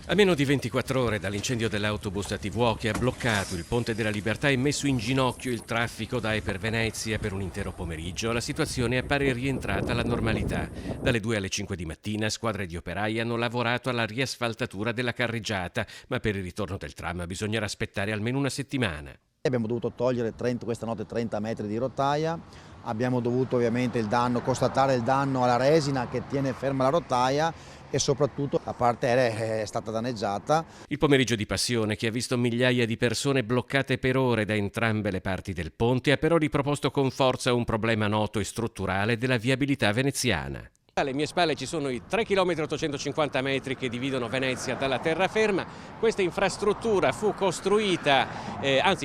A meno di 24 ore dall'incendio dell'autobus ATV che ha bloccato il Ponte della Libertà e messo in ginocchio il traffico da e per Venezia per un intero pomeriggio, la situazione appare rientrata alla normalità. Dalle 2 alle 5 di mattina squadre di operai hanno lavorato alla riasfaltatura della carreggiata, ma per il ritorno del tram bisognerà aspettare almeno una settimana. Abbiamo dovuto togliere questa notte 30 metri di rotaia, abbiamo dovuto ovviamente constatare il danno alla resina che tiene ferma la rotaia e soprattutto la parte aerea è stata danneggiata. Il pomeriggio di passione che ha visto migliaia di persone bloccate per ore da entrambe le parti del ponte ha però riproposto con forza un problema noto e strutturale della viabilità veneziana. Alle mie spalle ci sono i 3 km 850 metri che dividono Venezia dalla terraferma. Questa infrastruttura fu costruita,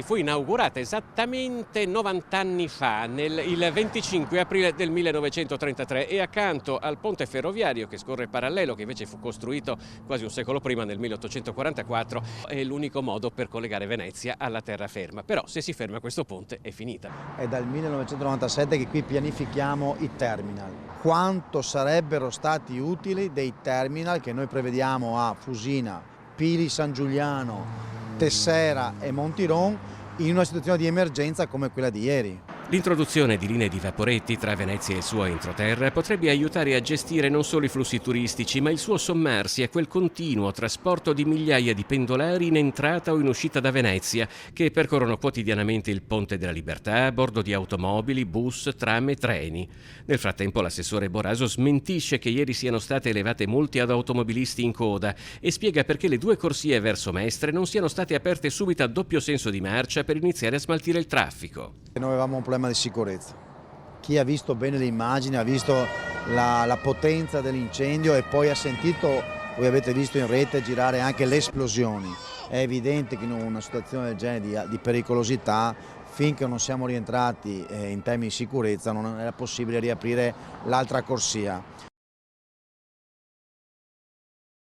fu inaugurata esattamente 90 anni fa, il 25 aprile del 1933 e accanto al ponte ferroviario che scorre parallelo, che invece fu costruito quasi un secolo prima, nel 1844, è l'unico modo per collegare Venezia alla terraferma. Però se si ferma questo ponte è finita. È dal 1997 che qui pianifichiamo i terminal. Quanto sarebbero stati utili dei terminal che noi prevediamo a Fusina, Pili San Giuliano, Tessera e Montiron in una situazione di emergenza come quella di ieri. L'introduzione di linee di vaporetti tra Venezia e il suo entroterra potrebbe aiutare a gestire non solo i flussi turistici, ma il suo sommarsi a quel continuo trasporto di migliaia di pendolari in entrata o in uscita da Venezia, che percorrono quotidianamente il Ponte della Libertà a bordo di automobili, bus, tram e treni. Nel frattempo l'assessore Boraso smentisce che ieri siano state elevate multe ad automobilisti in coda e spiega perché le due corsie verso Mestre non siano state aperte subito a doppio senso di marcia per iniziare a smaltire il traffico. Noi avevamo un problema di sicurezza. Chi ha visto bene le immagini ha visto la potenza dell'incendio e poi ha sentito, voi avete visto in rete girare anche le esplosioni. È evidente che in una situazione del genere di pericolosità, finché non siamo rientrati in termini di sicurezza, non era possibile riaprire l'altra corsia.